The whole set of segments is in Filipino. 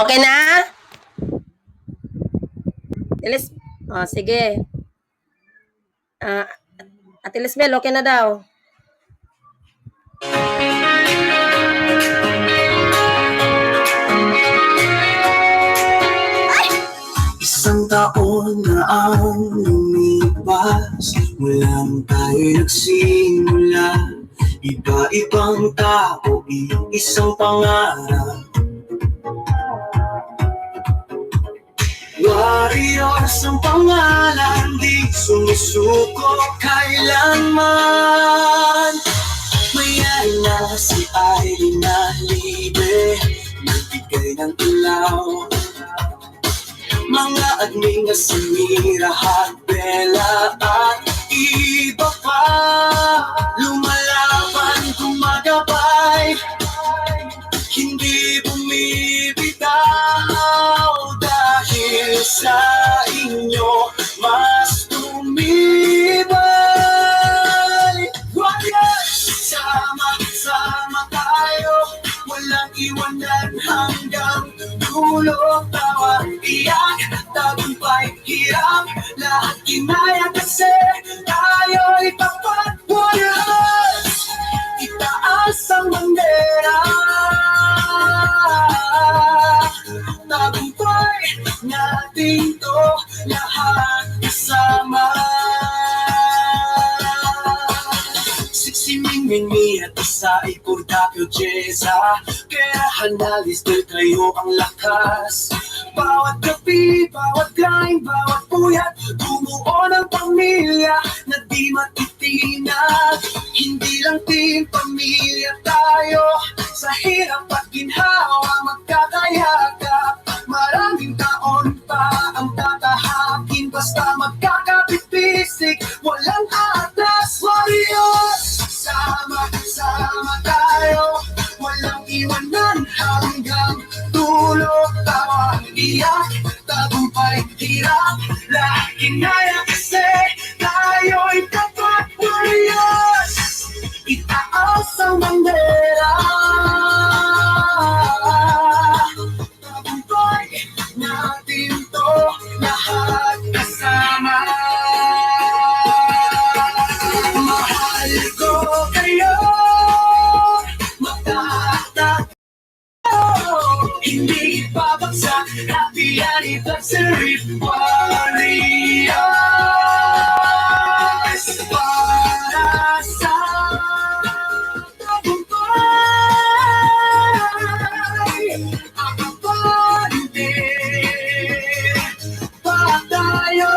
Okay na? Tilis, sige. Ate Lisbel, okay na daw. Isang taon na ang lumipas mula nung tayo nagsimula. Iba-ibang tao, isang pangarap. Warriors ang pangalan, di sumusuko kailanman. Mayroon na si Irene na libre, nagbigay ng ilaw. Mga admin na si Mira at Bella at iba pa, lumalaban, gumagabay, hindi bumibitaw. Dahil sa inyo mas tumibay. Warriors, sama-sama tayo, walang iwanan hanggang dulo. Tawa, iyak, tagumpay, hirap, lahat kinaya kasi tayo'y tapat. Warriors, itaas ang bandera, tagumpay natin to, lahat kasama. Mimi at isa ay Purtapio Jeza, kaya hanalis din kayo ang lakas. Bawat gabi, bawat grind, bawat puyat, bumuo ng pamilya na di matitinag. Hindi lang team, pamilya tayo, sa hirap at ginhawa magkakayakap. Maraming taon pa ang tatahakin, basta magkakapit-pisik, walang atras. Warriors, sama-sama tayo, walang iwanan hanggang dulo. Tawa, iyak, tagumpay, hirap, lahat kinaya kasi tayo'y tapat. Warriors, itaas ang bandera, tagumpay natin to, lahat kasama. Mahal ko kayo, magtatak, hindi babagsak. Happy anniversary, Warriors, para sa tagumpay. Ang bante pa tayo,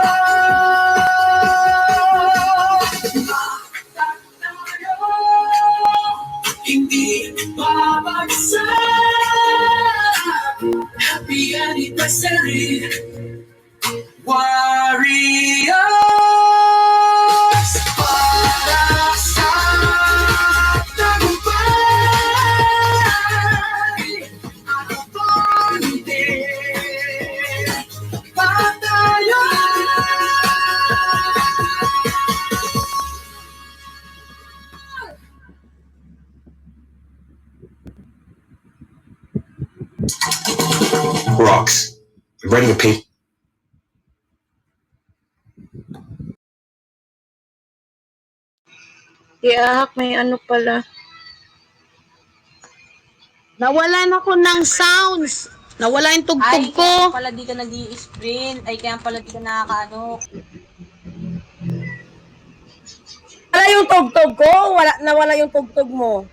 hindi babagsak. Happy anniversary, Warriors, para sa tagumpay. Ang bante pa tayo. Rocks. Ready to pee? Yak, may ano pala. Nawalan ako ng sounds. Nawala yung tugtog Ay, ko. kaya pala di ka nag-i-sprint. Ay, kaya pala di ka nakakaano. Wala yung tugtog ko? Nawala yung tugtog mo.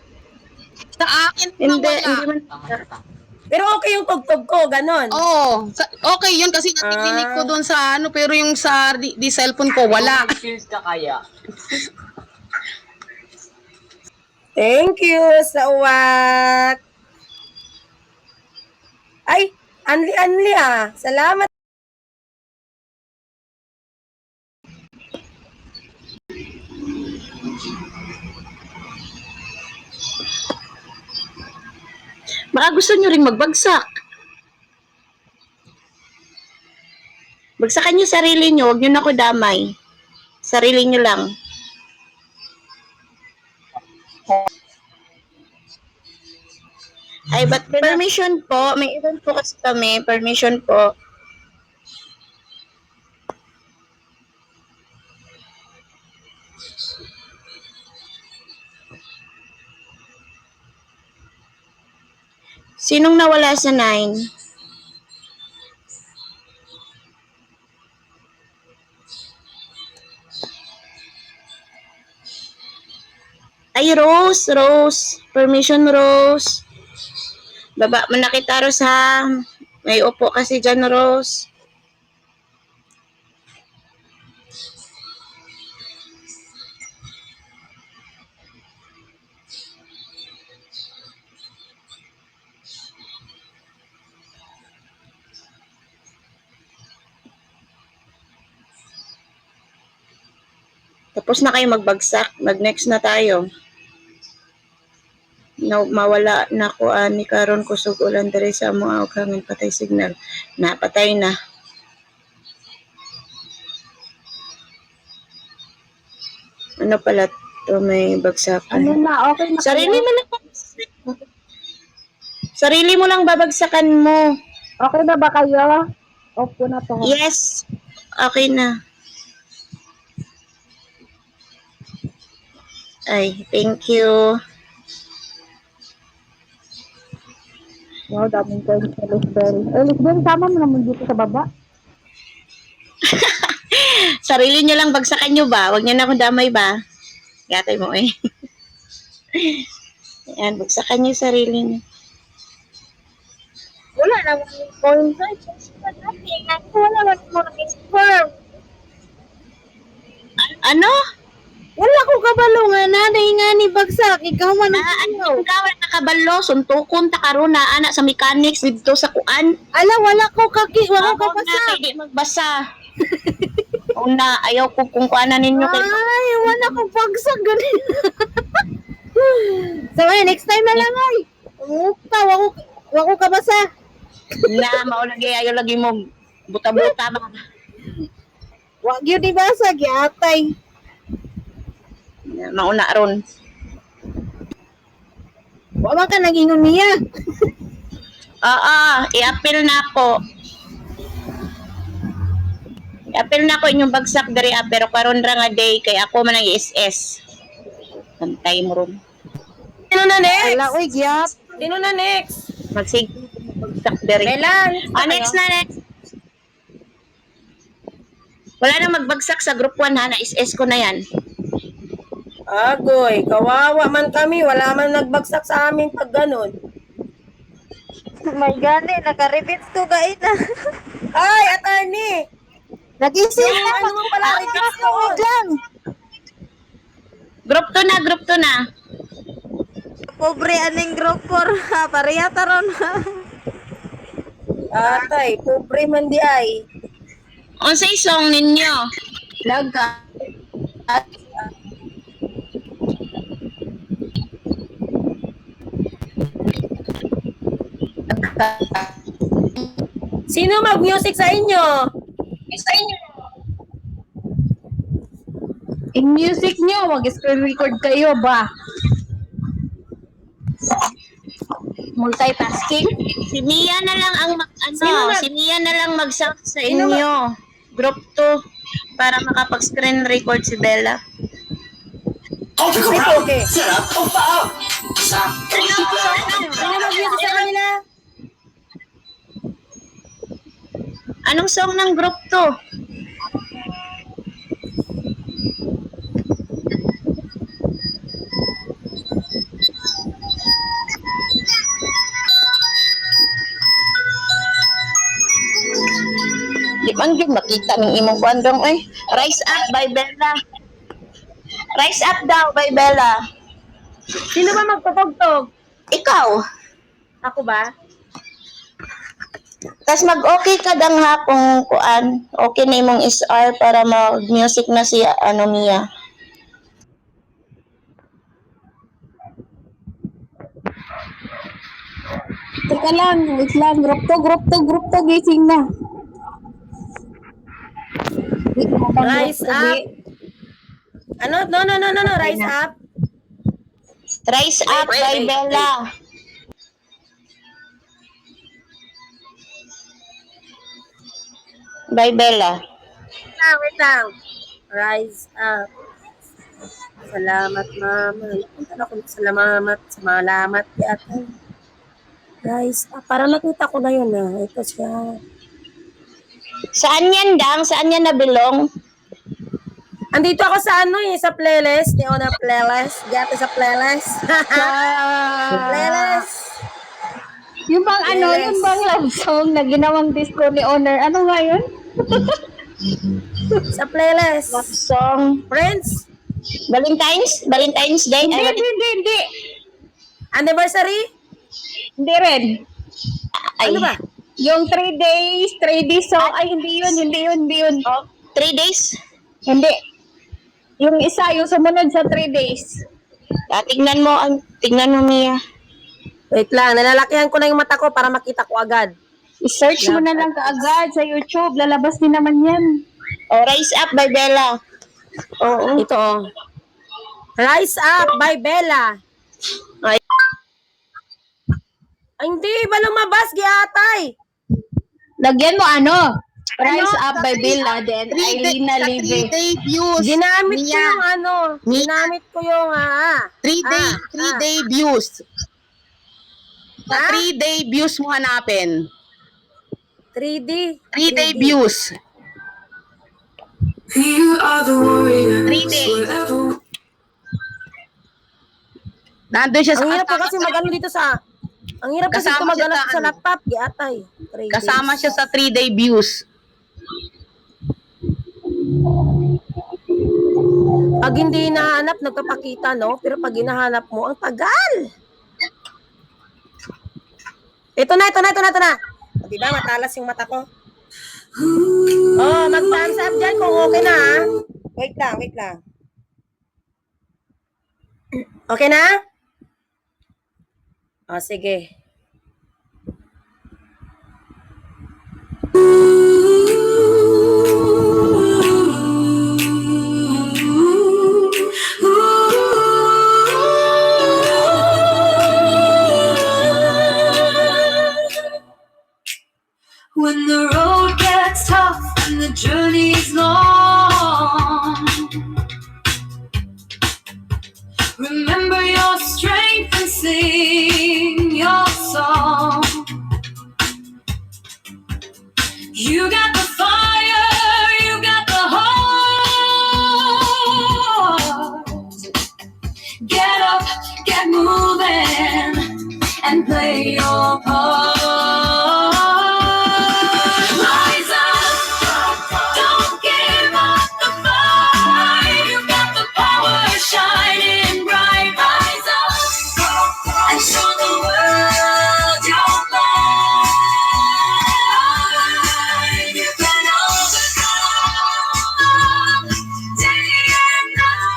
Sa akin, Hindi nawala. man. Pero okay yung tugtog ko, ganon. Oo. Okay yun kasi natidinig ko doon sa ano, pero yung sa di cellphone ko, wala. Skills ka kaya. Thank you sa uwak. Ay, Anli ah. Salamat. Baka gusto nyo ring magbagsak. Bagsakan nyo sarili nyo, huwag nyo na ako damay. Sarili nyo lang. Ay, but permission po. May event po kasi kami. Permission po. Sinong nawala sa 9? Ay, Rose. Rose. Permission, Rose. Baba mo na kita, Rose, ha? May upo kasi dyan, Rose. Tapos na kayo magbagsak. Mag-next na tayo. Mawala na ko ani karon kusog ulan diri sa mga ughangin patay signal. Napatay na. Ano pala to may bagsakan? Ano na, okay na. Sarili mo lang. Sarili mo lang babagsakan mo. Okay na ba kayo? Off ko na to. Yes. Okay na. Ay, thank you. Wow, daming coins sa Lisbel. Lisbel, sama mo naman dito sa baba. Sarili niyo lang bagsakan niyo ba? Huwag niyo na akong damay ba? Gatay mo eh. Ayan, bagsakan niyo sarili niyo. Wala naman yung coins. Wala naman mo nag-confirm. Ano? Wala ko kabalo nga na, nga ni bagsak. Ikaw man Ano gawin nakabalo? Suntukon ta karon na anak sa mechanics dito sa kuan. Ala, wala ko wala ko Ako na basa. kay di magbasa. Una, ayaw ko kung kuanan ninyo kay Ay, wala ko bagsak ganin. So, next time na lang ay. Umupa, wala ko kabasa. na maulagi ayaw lagi mo buta-buta ba. Wag yun di basa, giatay. Mauna ron. Wala ka nag-ingon niya. Oo, i-appeal na ako. I-appeal na ako inyong bagsak diri pero karon ra nga day kay ako man ang ISS. Pantay mo ron. Sino na next? Ala, uy, gyap. Sino na next? Magsig bagsak diri. Melan. Next na next. Wala na magbagsak sa group 1 ha, na ISS ko na yan. Agoy, kawawa man kami. Wala man nagbagsak sa amin pag ganun. May gani, naka-repeats to guys na. Ay, attorney! Nag-isip na. Ano mo pala repeats doon? Lang. Group 2 na, group 2 na. Pobre aning group 4 ha. Parehata ron ha. Atay, pobre man di ay. Unsay song ninyo? Laga. Sino mag-music sa inyo? In music nyo, mag-screen record kayo ba? Multitasking? Si Mia na lang ang Sino na- si Mia na lang mag-sound sa inyo. Group 2 para makapag-screen record si Bella. Optical Ay, problem. okay. Set up. Opa. Stop. Sino mag-music sa kanila? Anong song ng group 2? Di man gyud makita ng imong bandong oy. Rise Up by Bella. Rise Up daw by Bella. Sino ba magpapagtog? Ikaw. Ako ba? Tas mag-okay ka dang ha kung kuan. Okay na imong SR para mag-music na si Mia. Teka lang, wait lang. Group to, gising na. Rise up. Ano? No. Rise up. Rise Up by Bella. Bye, Bella. Wait lang. Rise up. Salamat, mama. Punta na ako salamat, yata. Rise up. Parang nakita ko na yun, ah. Ito siya. Saan yan, Dang? Saan yan nabilong? Andito ako sa sa playlist. Ni Ona playlist. Gata sa playlist. Playlist. Yung bang Yes. yung bang love song na ginawang disco ni Honor, ano nga yun? Sa playlist. Love song. Friends. Valentine's Day. Hindi. Anniversary. Hindi rin. Ay, Ano ba? Yung 3 days song, ay hindi yun. Oh, 3 days. Hindi. Yung isa, yung sumunod sa 3 days. Tignan mo, Mia. Wait lang. Nalalakihan ko na yung mata ko para makita ko agad. I-search mo na lang kaagad sa YouTube. Lalabas din naman yan. Oh, Rise Up by Bella. Oo. Ito, oh. Rise Up by Bella. Ay. Ay, hindi ba lumabas, Giatay? Lagyan mo Rise Up by Bella, then 3 Ailina Live. day views. Ginamit ko Mia. yung Ginamit ko yung 3 day views. Sa Ah? 3 day views mo hanapin. 3D. 3 day views. You are the warrior. 3 days. Forever. Nandun siya sa Ang hirap po kasi mag-ano dito sa... Ang hirap kasi Kasama siya mag-ano sa sa ano? laptop, Giatay. 3 kasama days. siya sa 3 day views. Pag hindi hinahanap, nagpapakita, no? Pero pag hinahanap mo, ang tagal. Ito na. O, diba, matalas yung mata ko. Oh, mag-thumbs up dyan kung okay na, ha? Wait lang. Okay na? O, sige. When the road gets tough and the journey's long, remember your strength and sing your song. You got the fire, you got the heart. Get up, get moving, and play your part. Rise up, don't give up the fight. You got the power shining bright. Rise up and show the world your light. You can overcome day and night.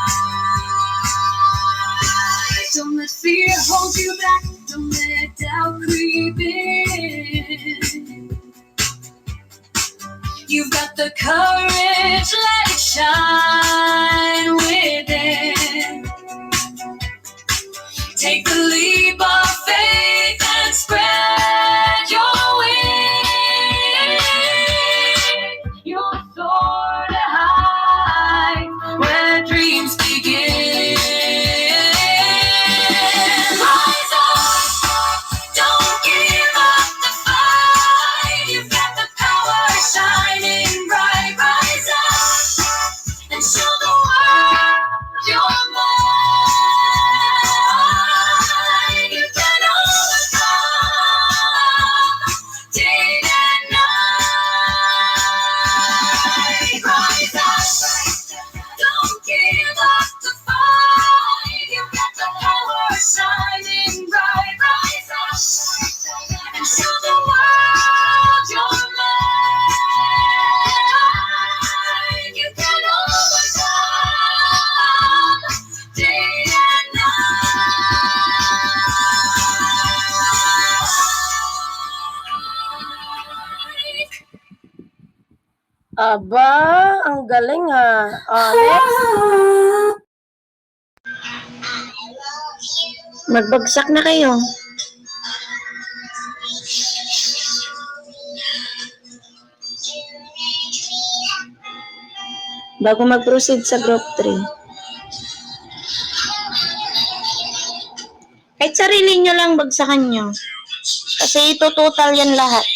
Don't let fear hold you back. Don't let doubt creep in. You've got the courage, let it shine within. Take the leap of faith and spread your wings. Your soar to high where dreams begin. Rise up, don't give up the fight. You've got the power shining bright. Rise up and show the world your might. You can overcome day and night. Rise up, don't give up the fight. You've got the power shining bright. Rise up and show the world your might. You can overcome day and night. Aba, ang galing, ha? Next. Magbagsak na kayo. Bago mag-proceed sa group 3. Kahit sarili nyo lang bagsakan nyo. Kasi ito total yan lahat.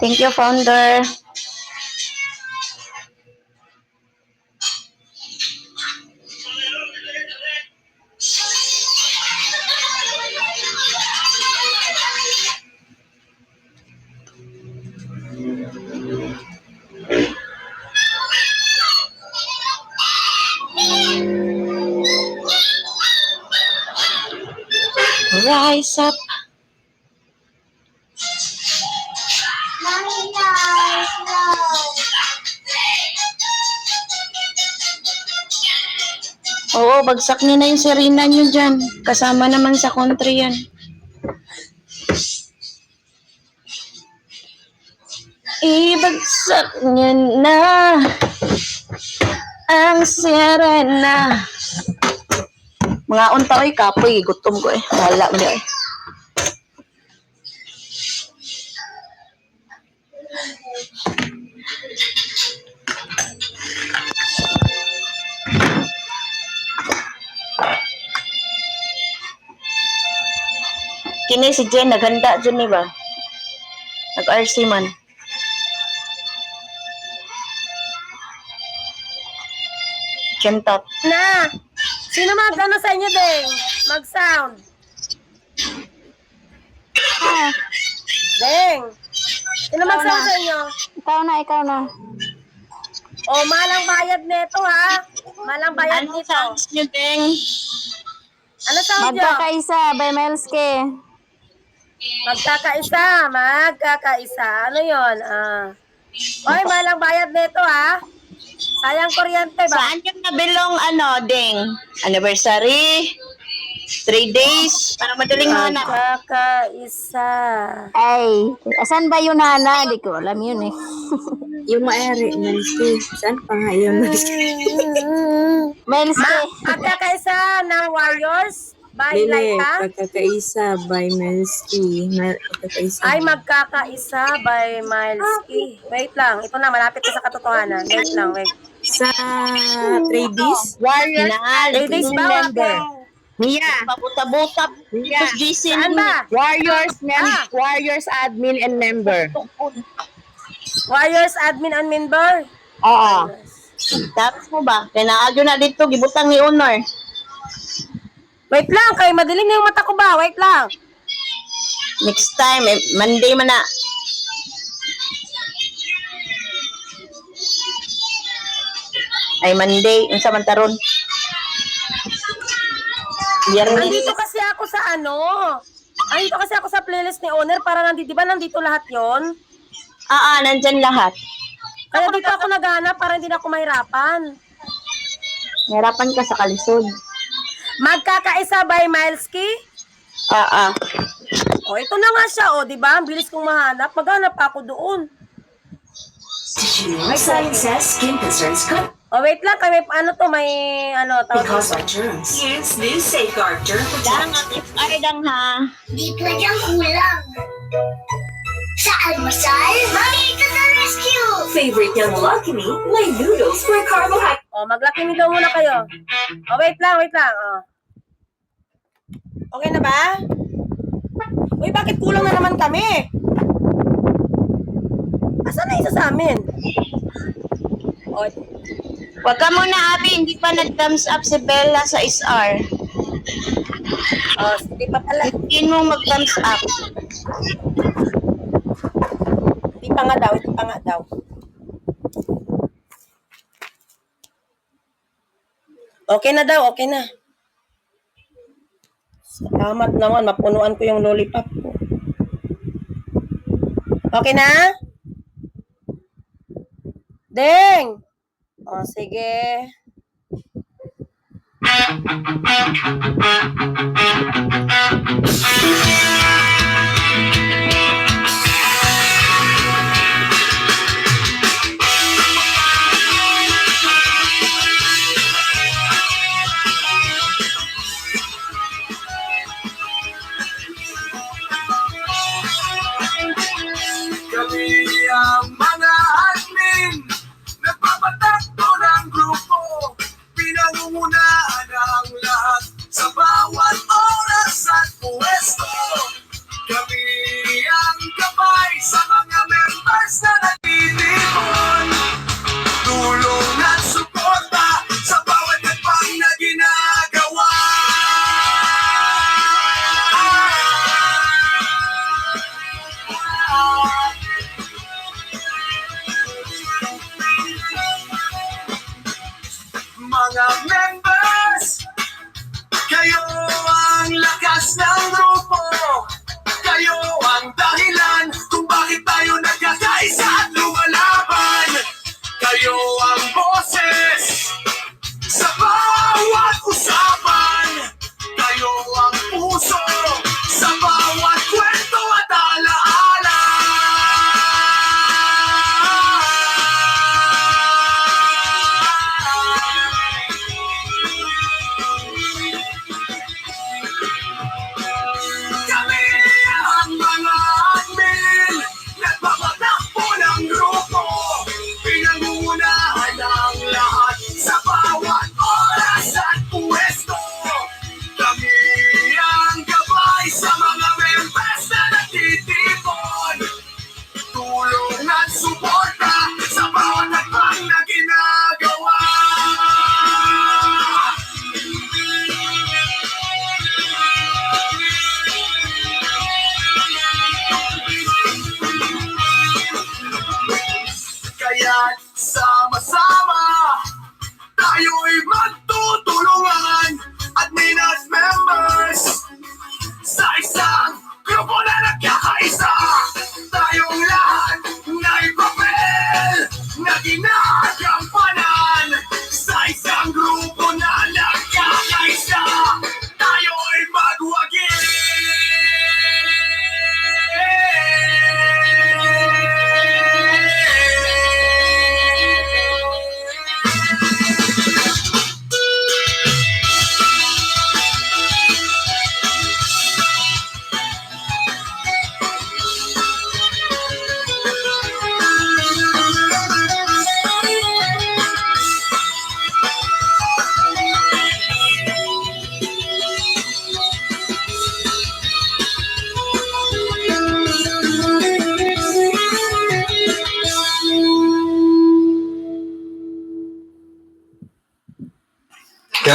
Thank you, founder. Rise up. Oo, bagsak niyo na yung Serena niyo dyan. Kasama naman sa country yan. Ibagsak niyo na ang Serena. Mga unta, kapoy. Gutom ko eh. Wala mo eh. Kini si Jen, naghanda dyan ba? Nag-RC man. Kentot. Na! Sino mag-ano sa inyo, Deng? Mag-sound. Deng! Sino mag-sound sa inyo? Ikaw na. O, malang bayad nito, ha? Malang bayad Anong nito. sounds nyo, Deng? Ano sound nyo? Magkakaisa by Melske. Magkakaisa. Ano yon? Oy, malang bayad nito, ha? Sayang kuryente ba? Saan yung nabilong, Deng? Anniversary? 3 days? Para madaling hanap. Magkakaisa. Ay, asan ba yun, Hana? Di ko alam yun eh. Yung maari, Melski. Saan pa nga yun, Melski? Melske. Magkakaisa ng Warriors by Lili, Laika. pagkakaisa by Melski. Pagkakaisa. Ay, magkakaisa by Milesky. Wait lang. Ito na, malapit na sa katotohanan. Wait lang, wait. Sa Tradies, Warriors. Ladies ba? Mia, Pabuta-buta. Tapos GC Saan ba? Warriors admin and member. Warriors admin and member? Oo. Tapos mo ba? Kinaadyo na dito, gibutang ni Honor. Wait lang, kay madilim na yung mata ko ba? Wait lang. Next time, Monday man na. Ay, Monday. Unsa man taron? Nandito kasi ako sa Nandito kasi ako sa playlist ni Owner para nandito, di ba nandito lahat yon? Nandyan lahat. Kaya dito ako naghanap para hindi na ako mahirapan. Nahirapan ka sa kalisod. Magkakaisa by Milesky? O, ito na nga siya, di ba? Ang bilis kong mahanap. Maghanap ako doon. Did you know Silent Says skin concerns could Wait lang, may tawag cause by dito. germs? Use new Safeguard Germ Darang Protect. ang ardang ha. Di pwedeng kulang. Sa almusal, Mami, ito na rescue! Favorite young Lucky Me, may noodles for carbohydrate. Maglaki daw muna kayo. Wait lang. Okay na ba? Uy, bakit kulang na naman kami? Asan na isa sa amin? Huwag ka muna, Abi. Hindi pa nag-thumbs up si Bella sa SR. Hindi pa pala. Hindi mo mag-thumbs up. Hindi pa nga daw. Okay na daw, okay na. Salamat naman, mapunuan ko yung lollipop ko. Okay na? Deng! Sige.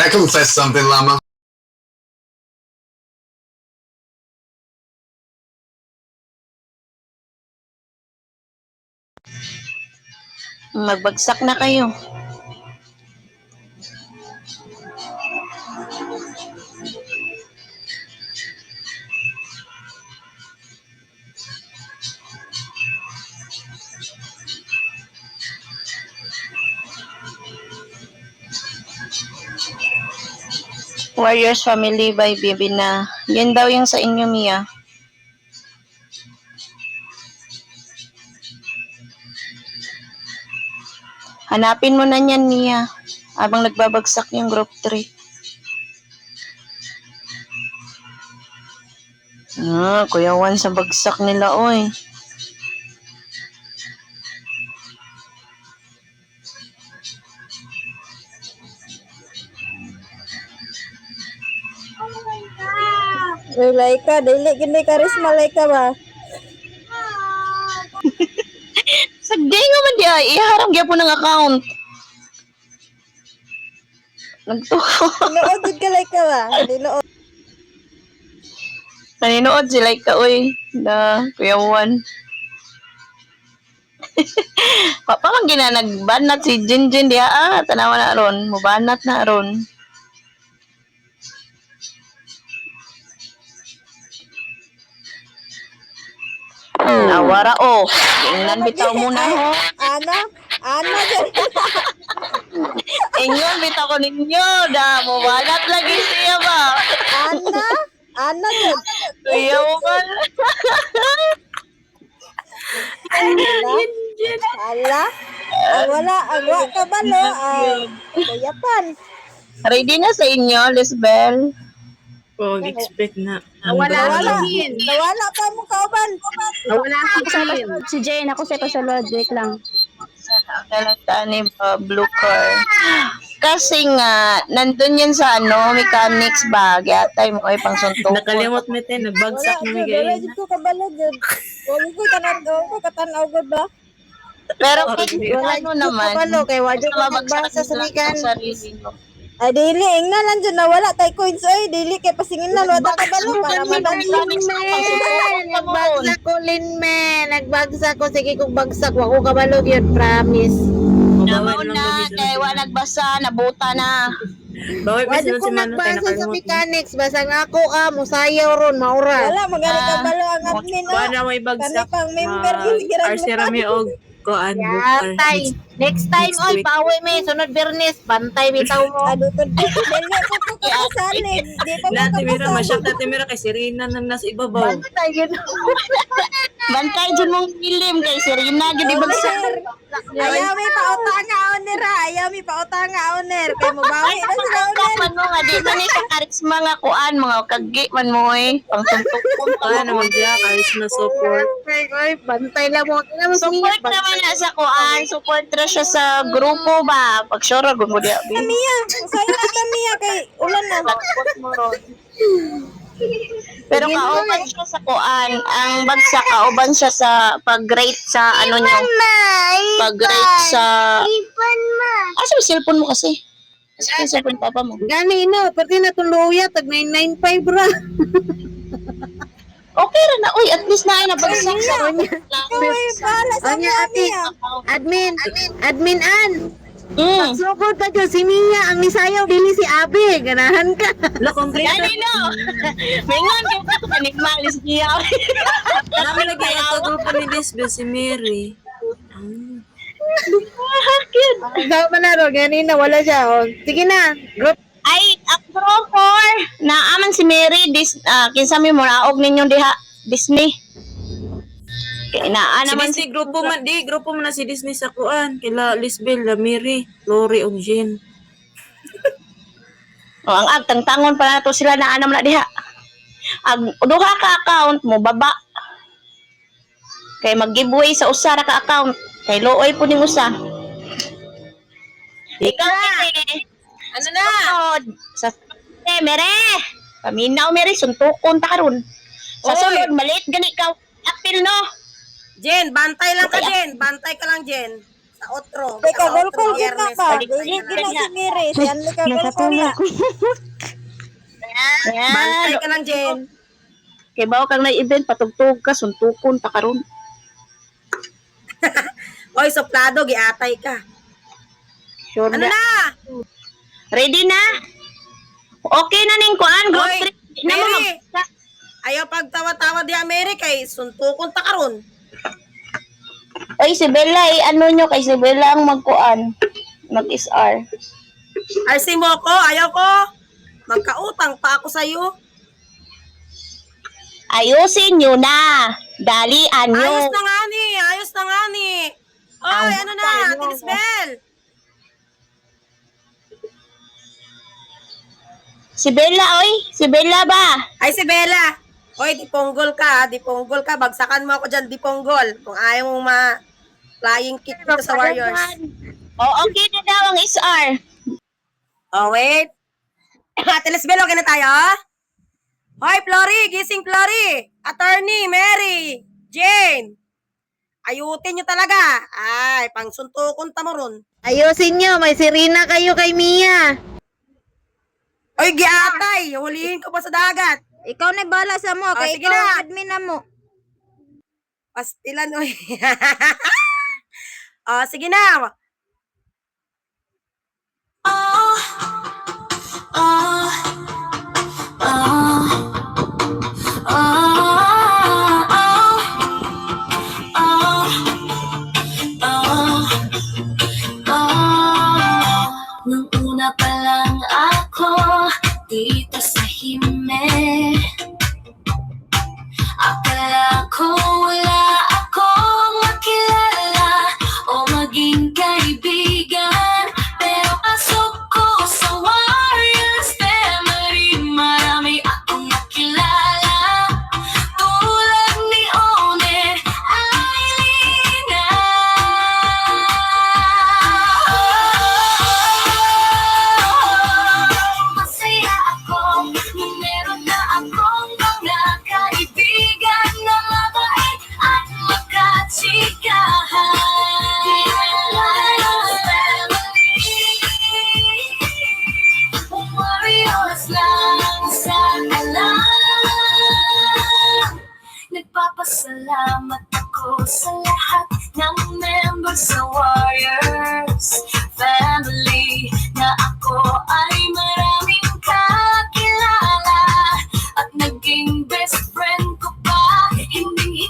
I confess something, Llama? Magbagsak na kayo. Warriors Family by Bibina. Yan daw yung sa inyo, Mia. Hanapin mo na yan, Mia. Habang nagbabagsak yung group 3. Kuya Juan sa bagsak nila, oy. Uy, Laika, dili gini karisma Laika ba? Sagdi nga man diya, iharang gyapon po ng account. Tinuod gid ka Laika ba? Tinuod. Naninood si Laika, oy. Na, Kuya Juan. Parang ginanagbanat si Jinjin diya, tanawa na ron. Mubanat na ron. Nawara, oh. Ingnan bitaw muna, ho. Ano dyan? Ingnan bitaw ko ninyo. Mubanat lagi siya ba? Ano dyan? Kuya Juan. Ala? Agwa ka ba, lo? Kayapan. Ready na sa inyo, Lisbel? Expect na. Nawala pa mo kauban. Nawala Si Jane, ako sa logic lang. Kalata ni Blue Car. Kasi nga, nandun yan sa mechanics bag. Yatay mo kayo pang suntok. Nakalimot mo tayo, nagbagsak na may Wala gayon. dito ka bala dyan. Wala ko katanaw gud ba? Pero Wala ano naman, kabalo kay wadyo ko mabagsak nagbasa sa nila mikan. ang sarili nyo. Ay dili ingna lang dyan nawala tay coins ay dili kay pasingin lang wala kabalo para madali. Nagbagsak ko Linme, nagbagsak ko sige kung bagsak wa ko kabalo yun promise. Namaon na, kay wala nagbasa, nabuta na. Bawal pa Wadyo sila ko si Mano tayo nagbasa sa nakalimot. mechanics basta nga ako musayaw ron maura. Wala magani kabalo ang admin Kuha na may bagsak. pang member Arserami o kuan book. Yatay. Next time, Next oy, week. pauwi may sunod Bernes, bantay bitaw mo. Adutod. Dili ko po kasalig. Di pa mo Dati mira, kapasalig. masyap dati mira kay Serena na nasa ibabaw. Bantay yun. Bantay dyan mong ilim kay Serena, gini bagsak. Ayaw may pautanga owner ha. Ayaw may pautanga owner. Kaya mo bawi na sila owner. Man mo nga, di man sa karisma nga kuan, mga kagi man mo pang suntok po. Kaya naman diya, kahit na support. Oy, bantay lang mo. Support naman na sa kuan, support na siya sa grupo ba? Pag sure, gumo diya. Mia, sa'yo na Mia kay ulan na. Support mo ron. Pero kauban siya sa kuan, ang bagsak kauban siya sa pag-rate sa ano nyo. Pag-rate sa... Asa yung cellphone mo kasi? Asa yung cellphone papa mo? Gani no, pati na tuluya tag 995 ra. Okay ra na. Uy, at least na ay nabagsak sa Uy, pala sa Anya, ate. Mia. Admin An. Mm. Sugod pa dyan si Mia. Ang nisayaw, dili si Abe. Ganahan ka. La complete. Gani no. Mingon ko pa ko kanigmalis niya. Namin lagi ang grupo ni Lisbeth si Mary. Ikaw man na ro. Ganina, wala siya. Oh. Sige na. Group. Ay, ang grupo naaman si Mary kinsa mi moraog ninyo diha Disney. Kaya naa Si naman Disney, grupo man na si Disney sa kuan. Kila Lisbeth, la Mary, Lori, o Jean. ang agtang-tangon pa nato sila naa naman na diha. Ag duha ka account mo baba. Kay mag-giveaway sa usa ra ka account. Kay looy po ning usa. Ikaw Mary. Ano na? Sa Mere. Paminaw Mere suntukon ta karon. Sa Oy. sunod malit gani ka apil no. Jen, bantay lang ka, Jen. Bantay ka lang, Jen. Sa otro. Teka, Sa otro, golkol ka biyernes. ba? Balik Dili tayo gina na. si Miri. Si Anli ka golkol na. Bantay Yan. ka lang, Jen. Kay bawa kang na-event, patugtog ka, suntukon, takaron. Oy, soplado, giatay ka. Sure Ano na. na? Ready na? Okay na ning kuan, group Oy, 3. Na mo Mary. Ayaw pagtawa-tawa di Amerika eh. Suntukon ta karon. Oy, si Bella, ano nyo kay si Bella ang magkuan. Mag-SR. RC mo ko, ayaw ko. Magkautang pa ako sa'yo. Ayusin nyo na. Dalian nyo. Ayos na nga ni, ayos na nga ni. Oy, ano na, Tinisbel. Si Bella, oy. Si Bella ba? Ay, si Bella. Oy, diponggol ka, diponggol ka. Bagsakan mo ako dyan, diponggol. Kung ayaw mong flying kick dito sa Warriors. O, okay na daw ang SR. Oh, wait. Tinisbel, okay na tayo? Hoy, Flory, gising Flory. Attorney, Mary, Jane. Ayutin nyo talaga. Ay, pang suntukon ta mo ron. Ayusin nyo, may sirina kayo kay Mia. Oy, giatay. Hulihin ko pa sa dagat. Ikaw na bala sa mo, kay sige ikaw na. ang admin na mo. Pastilan, oy. Sige na. Nung una pa lang ako dito sa hime, akala ko wala akong makilala o maging kaibigan, pero pasok ko sa Warriors family, marami akong nakilala tulad ni One, Ailina. Masaya ako nung meron na akong mga kaibigan na mabait at makachikahan. Warriors lang sa alam. Nagpapasalamat ako sa lahat ng members sa Warriors family na ako ay maraming kakilala at naging best friend ko pa. Hindi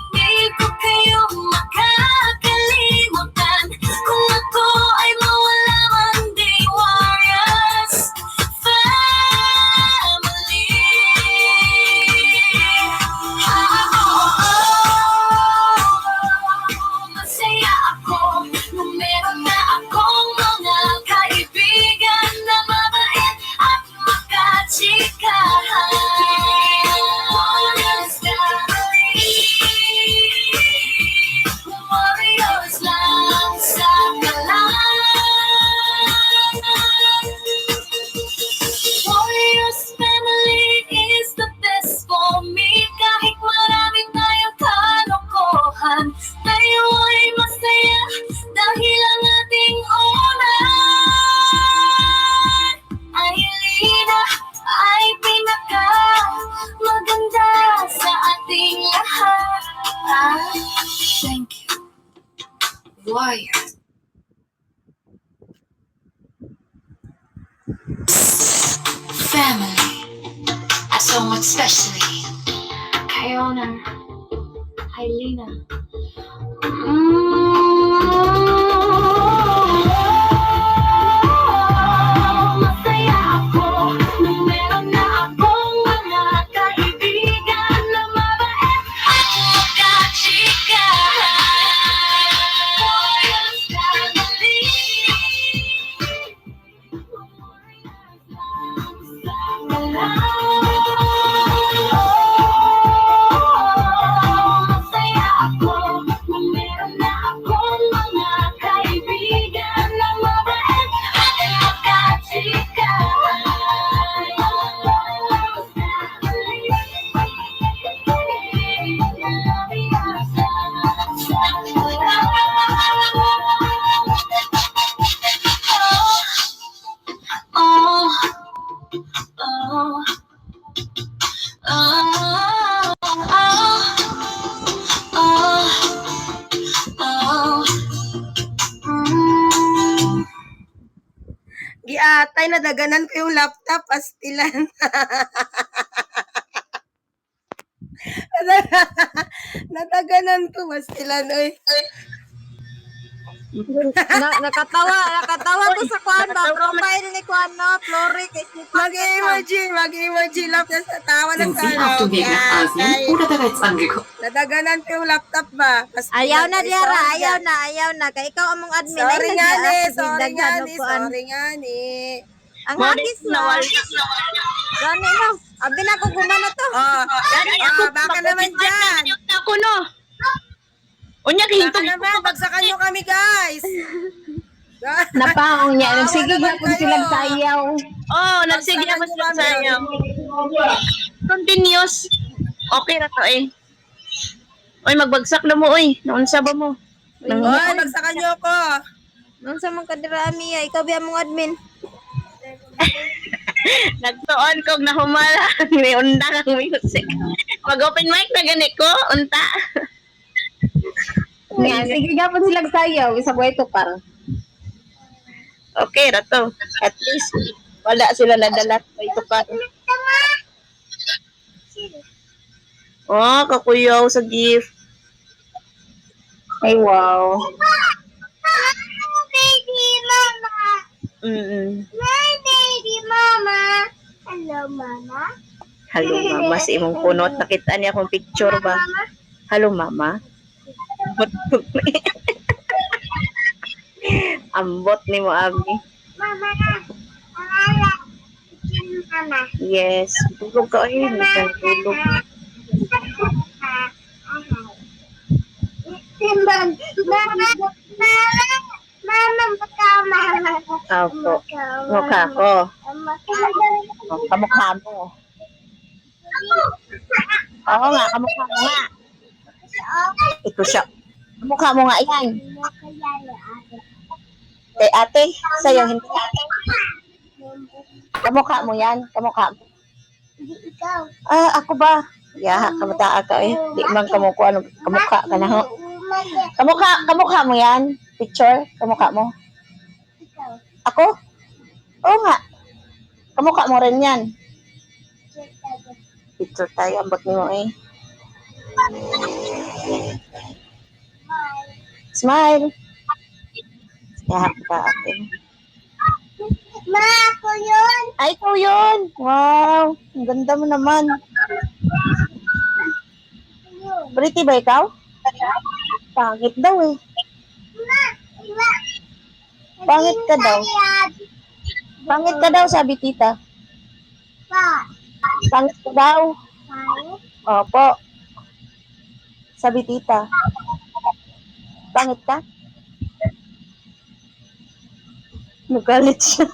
ko kayo makakalimutan. Kung ako ay mawala man di Warriors family. Masaya ako nung meron na akong mga kaibigan na mabait at makachikahan. Warriors family. Warriors lang sa kalan. Warriors family is the best for me. Kahit marami tayong kalokohan, tayo ay masaya dahil ang ating unan ay Lina ay pinaka maganda sa ating lahat. Thank you, Warriors. Family. I so much especially Kiona, Helena. Masaya ako nung meron na akong mga kaibigan na mabait at makachikahan. Warriors family. Masaya ako nung meron na Oh, oh, oh, oh, oh. Giatay, nadaganan ko yung laptop, pastilan. Nadaganan ko, pastilan, oy. Nakatawa ko sa kuan ba, profile ni kuan no, Flori kay Mag-emoji, laptop sa tawa ng Sind Sie auf dem Weg nach Asien oder bereits angekommen? Nadaganan ko yung laptop ba? Pastilan, Ayaw na oy, Diara, sorry ayaw nga. na, ayaw na. Kay ikaw among admin. Sorry ay nga ni, nag-a-activate, sorry nga daghan ni, og kuan. sorry nga ni. Ang hagis na. Gani no. Abi na ko gumana to. Baka naman dyan. Ako no. Unya Baka kahintog. naman, bagsakan nyo kami, guys. Napaong niya. Nagsige Tawa nga kung naman sila kayo. sayaw. Oh, nagsige Bagsakan ako nyo sa kami. sayo. Continuous. Okay na to eh. Oy, magbagsak na mo oy. Naunsa ba mo? Oy, bagsakan nyo ako. Nung sa mga kadirami ay ikaw biya mong admin. Nagtuon kog nahumala. May undang ang music. Mag-open mic na gani ko. Unta. Nga, sige nga po sila sayaw. Isa buhay to parang. Okay na to. At least, wala sila nadalat. May tukar. Oh, kakuyaw sa gift. Ay, wow. Baby mama. Mm-mm. Baby mama. Hello, mama. Hello, mama. Si imong kunot. Nakita niya akong picture ba? Hello, mama. Ambot ni mo, Abi. Mama na. Mama. Mama. Yes. Tulog ka eh. Nasaan tulog. Timbang. Mama. Mama. Mama. Opo. Mukha ko. Oh, kamukha mo. Oo nga, kamukha mo nga. Ito siya. Kamukha mo nga yan. Kay ate, sa'yo hindi ate. Kamukha mo yan. Kamukha mo. Ah, ako ba? Ya, kabataa ka eh. Di man kamukha, ano, kamukha ka na ho. Kamukha mo yan. Picture, kamukha mo. Ako? Oo nga. Kamukha mo rin yan. Picture tayo, ambot mo eh. Smile. Ya, ka ate. Ma, ako yun. Ay, ikaw yun. Wow. Ang ganda mo naman. Pretty ba ikaw? Pangit daw eh. Pangit ka daw. Pangit ka daw, sabi tita. Pangit ka daw. Opo. Sabi tita. Pangit ka? Nagalit siya.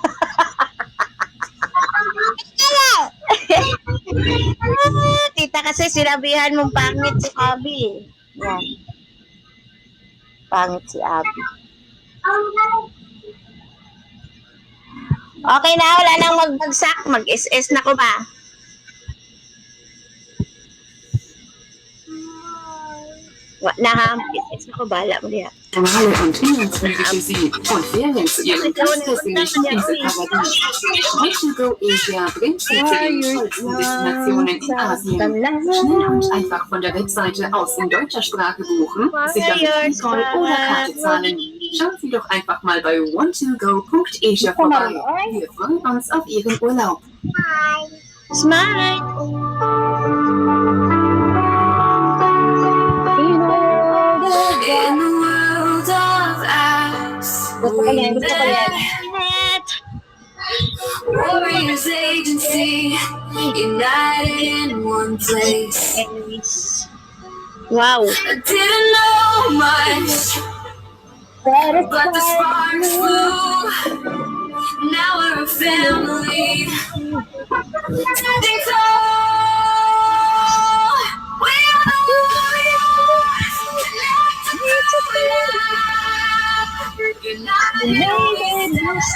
Tita kasi sinabihan mong pangit si Abby. Yan. Pangit si Abby. Okay na, wala nang magbagsak. Mag-SS na ko ba? Wala na ha. Mag-SS na ko ba? Wala mo diya. Hallo und Inlandsflüge für Sie und Ferien zu Ihrem ganz persönlichen Inselparadies. Heute Go Asia bringt Sie zu den tollsten Destinationen in Asien. Schnell und einfach von der Webseite aus in deutscher Sprache buchen, sicher mit Zoll oder Karte zahlen. Schauen Sie doch einfach mal bei want2go.asia vorbei. Wir freuen uns auf Ihren Urlaub. Smile! In the world of apps, Warriors Agency, united in one place. Wow! I didn't know much, but the sparks flew. Now we're a family, standing tall. We are the warriors, connected through love, united in this.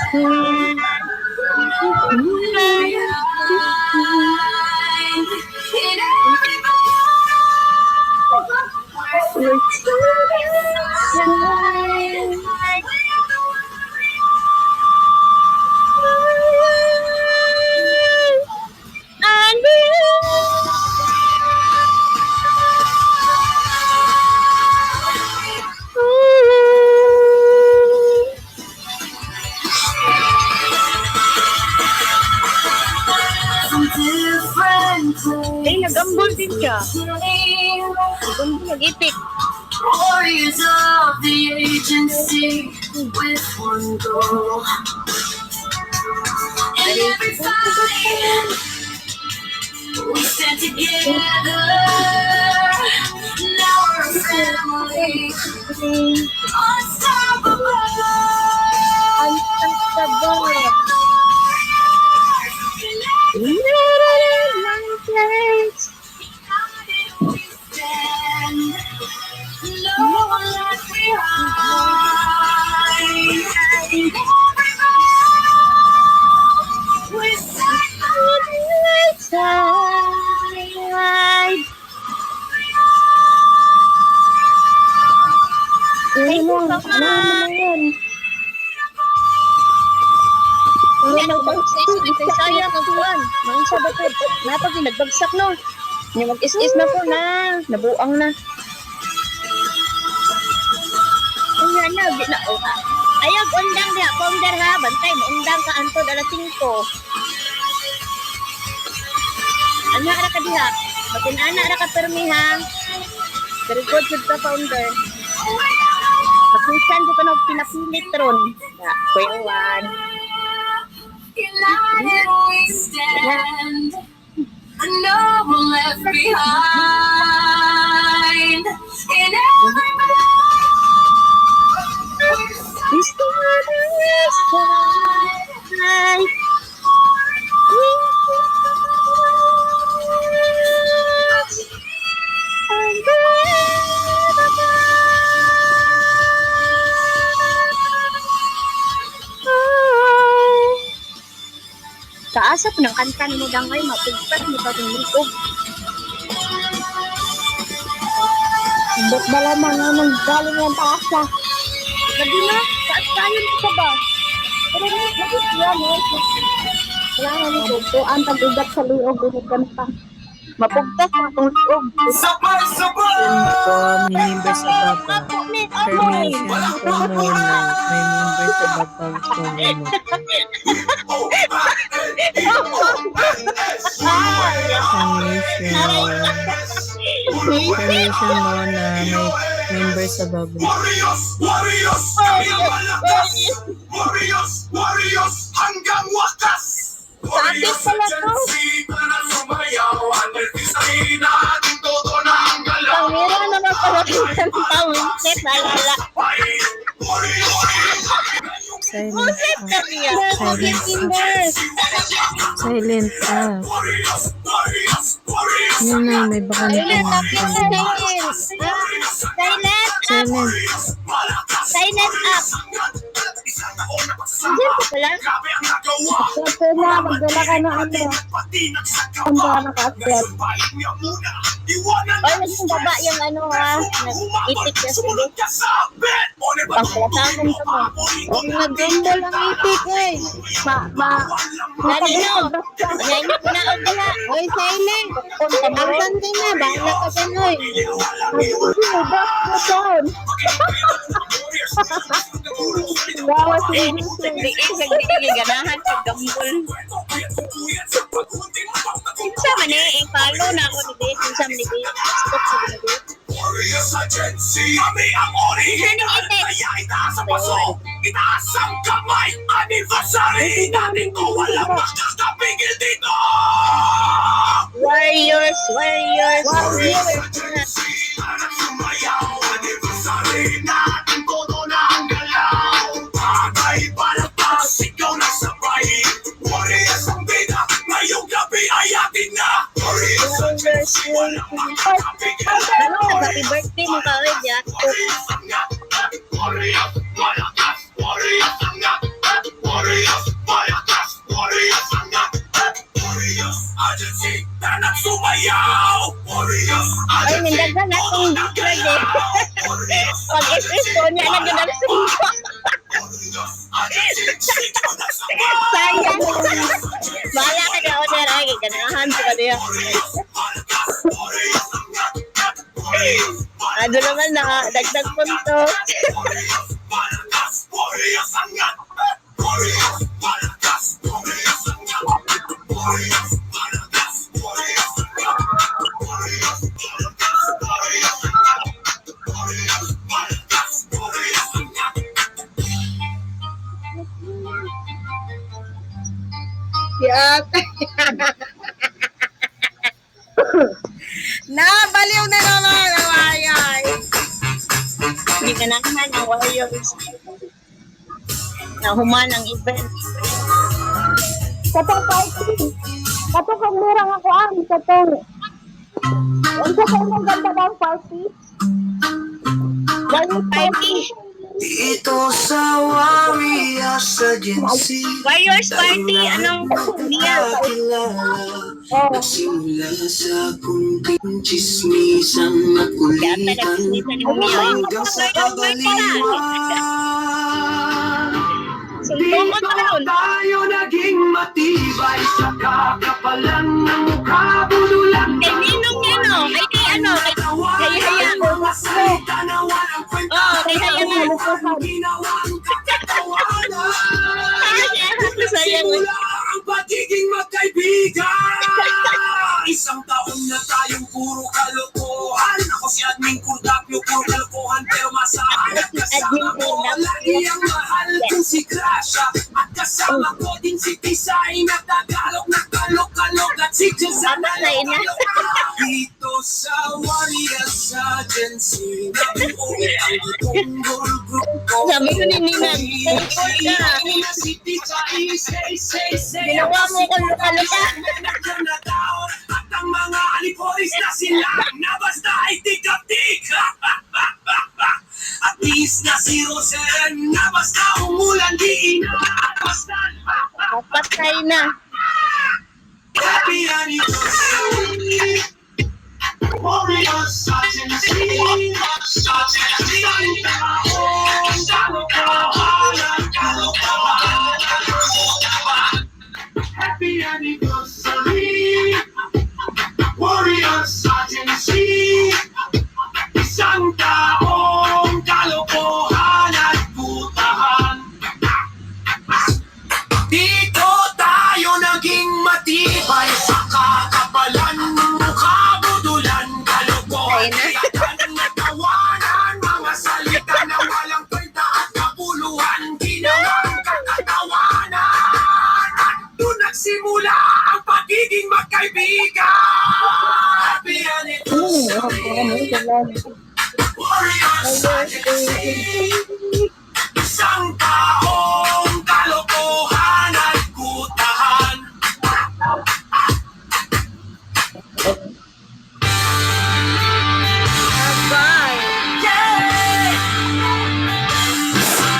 Eh, nag-ambol din siya. Nag-ipik. Warriors of the agency with one goal. In every fight, we stand together. Now we're a family, unstoppable. We stand. No one left behind. We Sayang ang tuwan. Mansa ba ito? Napag nagbagsak no. Yung mag-is-is na po na. Nabuang na. Ayan na, di na. Ayog, undang diha. Ponder ha. Bantay mo. Undang ka anto. Alas 5. Ano ara ka diha? Batin ana ara ka permi ha. Very good ka founder. Pakisan ko na pinapilit ron. Kuyawan. united we stand. No one left behind. In every We stand and we stand. Taasa po ng kanta ni mo dangay, mapugpat mo pa itong likog. Hindi ba lamang ang galing yung taasa? Lagi na, taas tayo sa ba? Pero nagis yan, wala nga nito. So, ang pag-ugat sa liog, binigan pa. Mapugtas mo itong liog. May member sa baba. Permission ko muna. May member sa baba ko muna. Permission muna. May member sa baba. Warriors hanggang wakas. Sakit pala to. Pangiro na magpalapitan ng tawin. Set, alala. Silent. Silent. Silent. Yun na, may baka na Silent. Silent up. Diyan ka pala. Kasi na, magdala ka na ano. Ang baka naka-upload. Ay, naging baba yung ano ha. Nag-itik na sige. Pangkalasakan ka mo. Huwag nag-gumble ang itik eh. Nalino. Nalino ko na o diha. Oy, silent. Asan ka na? Bahala ka dyan, oy. Back na down. Wow, sige, ganahan sa gambol. Sinsa man follow na ako ni Beth. Sinsa man ni Beth. Stop sa Beth. Warriors Agency, kami ang orihin. Kaya itaas ang paso, itaas ang kamay. Anniversary natin ko, walang makakapigil dito. Warriors. Sumayaw, anniversary natin ko doon ang galaw. Bagay palagpas, ikaw na sabay. Warriors ang bida, ngayong gabi ay atin na. Warriors Agency, walang makakapigil. Happy birthday mo ka, Wedya. Warriors malakas, Warriors angat. Warriors malakas, Warriors angat. Warriors Agency, tanak sumayaw. Warriors Ay, Agency, mindagan na itong birthday. Pag-is-is ko niya na ganang sumpa. Sayang. Bahala ka na, Oder. Ay, ganahan ko ka niya. Ano naman na, dagdag punto. ate. Nabaliw na naman ang ayay. Hindi ka naman ang Warriors. Nahuman ang event. Katong party. Katong kang murang ako ang katong. Ang katong ang ganda ng party. Warriors party. Dito sa Warriors Agency, Warriors party. Anong niya? nagsimula sa kunting chismisang makulitan hanggang sa kabaliwan. Sumpong ko taon. Tayo naging matibay sa kakapalan ng mukha budulan. Kay Ninong yan o. Ay kay ano. Kay Hayang. Masalita na walang kwenta. Oo, kay Hayang nga. Ginawang katawanan. Sayang. Simula ang pagiging magkaibigan. Isang taon na tayong puro kalokohan. Ako si Admin Kurdapyo, puro kalokohan pero masahan. At kasama ko lagi ang mahal kong si Gracia. At kasama ko din si Tisay na Tagalog na kalok-kalok. At si Jezza na kalok. Dito sa Warriors Agency, nabuo ang tunggol grupo. Sabi ko ni Ninang, Si Tisay, say. ginawa mo ko luka-luka. At ang mga aliporis na sila na basta ay tikap-tik. At least na si Rosen na basta umulan di inabastan. Patay na. Happy anniversary. Warriors Agency. Isang taon, kalokohan. Happy anniversary. Warriors Agency. Isang taong kalokohan at putahan. Dito tayo naging matibay sa kakapalan ng mukha budulan, kalokohan, kayatan, natawanan, mga salita na walang kwenta at kapuluhan, ginawang kakatawanan. At doon nagsimula ang pagiging magkaibigan. Happy anniversary. Warriors Agency. Isang taong kalokohan at kutahan.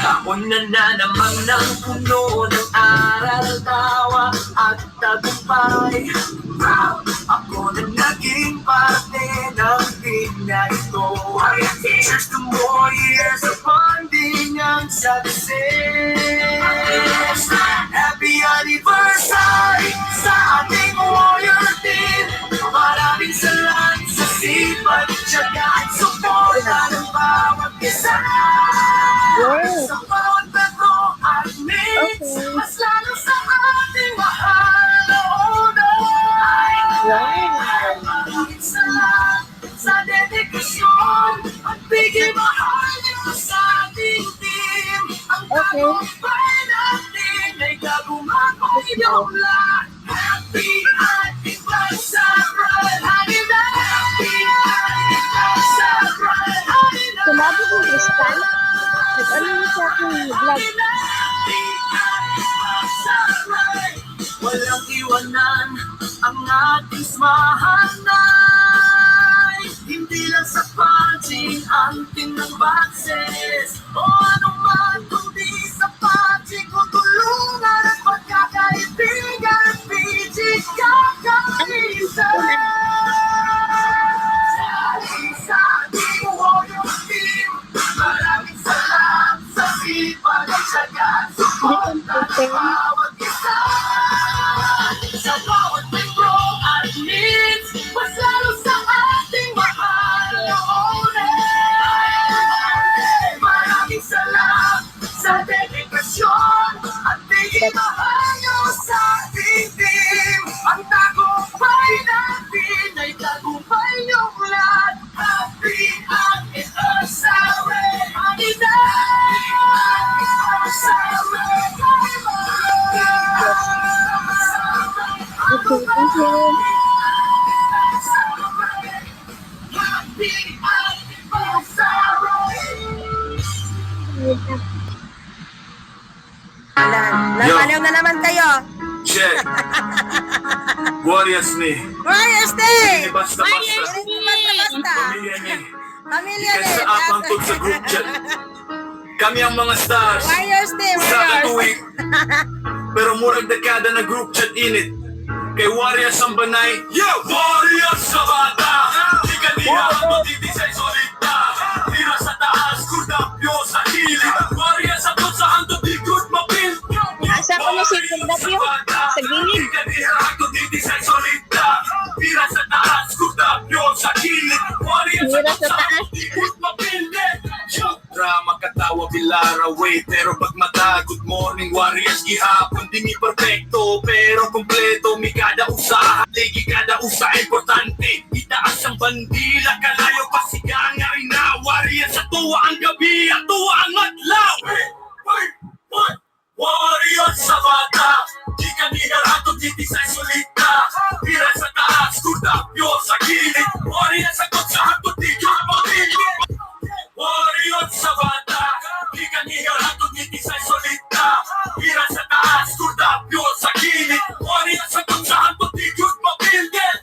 Taon na naman ng puno ng aral, tawa at tagumpay. Proud ako na naging parte ng team na ito. Cheers to more years of bonding and success. Happy anniversary sa ating warrior team. Maraming salamat sa sipag, tiyaga at suporta ng bawat isa. Sa bawat metro at mix, mas lalo sa ating mahal na unay. Maraming salamat sa dedikasyon at bigay mahal niyo sa ating team. Ang tagumpay natin ay gagumako inyong lahat. Happy anniversary! Happy anniversary! Sinabi ko Crystal, nag-ano niya sa aking vlog. Walang iwanan ang ating smahanay. Hindi lang sa punching ang ng boxes o anuman kundi sa punching ko tulungan at pagkakaibigan at pijig kakaisa. Sa ating warrior team, maraming salamat sa sipag at tiyaga at suporta ng bawat isa. Sa bawat membro at needs, mas lalo sa ating mahal na oras. Maraming salamat Napalaw na naman kayo. Check. Warriors ni. Warriors Day! Basta-basta. Basta-basta. Pamilya ni. Pamilya Ikan rin. sa apang tug sa group chat. Kami ang mga stars. Warriors Day, Sa Warriors. katuwig. Pero murag dekada na group chat init. Kay Warriors ang banay. Yo! Warriors sa bata. Di ka niya ang titisay solita. Tira sa taas, kurdapyo sa hilig. Warriors sa to sa hanto, di good mapil. Asa ko na si Kurdapyo? Sa gilid. Di ka niya ang titisay solita. Tira sa taas, kurdapyo sa hilig. Warriors Tira sa sa taas. di good mapil. Drama katawa bilara way. Pero pag mata, good morning Warriors. Gihapon di mi perfecto pero kompleto. Mi kada usaha, ligi kada usa importante. Itaas ang bandila, kalayo pasigang nga rin na. Warriors sa tuwa ang gabi, at tuwa ang adlaw. Warriors sa bata, di ka niharato diti sa solita. Pira sa taas, kurdapyo sa gilid. Warriors sa kot sa hatod di ka mabilit. Warriors sa bata, di ka niharato diti sa solita. Pira sa taas, kurdapyo sa gilid. Warriors sa kot sa hatod di ka mabilit.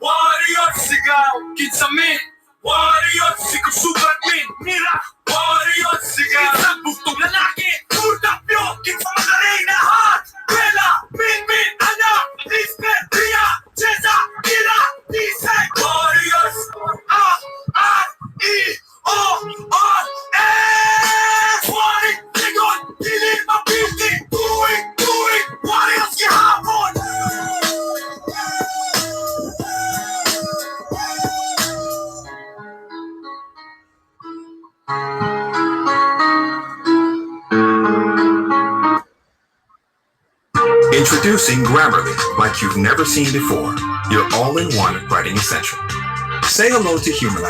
Warriors sigaw, kinsamin. Warriors sigaw supermin. Mira, Warriors sigaw sa buktong lalaki. Kurdapyo, kinsa magaling na hat. Bella, Min, anak, Lisbeth, Ria, Jeza, Ira, Disay. Warriors, R-I-O-R-S. Warring, ligon, dili, mapildi. Tuwing, Warriors gihapon. Introducing Grammarly like you've never seen before. Your all-in-one writing essential. Say hello to Humor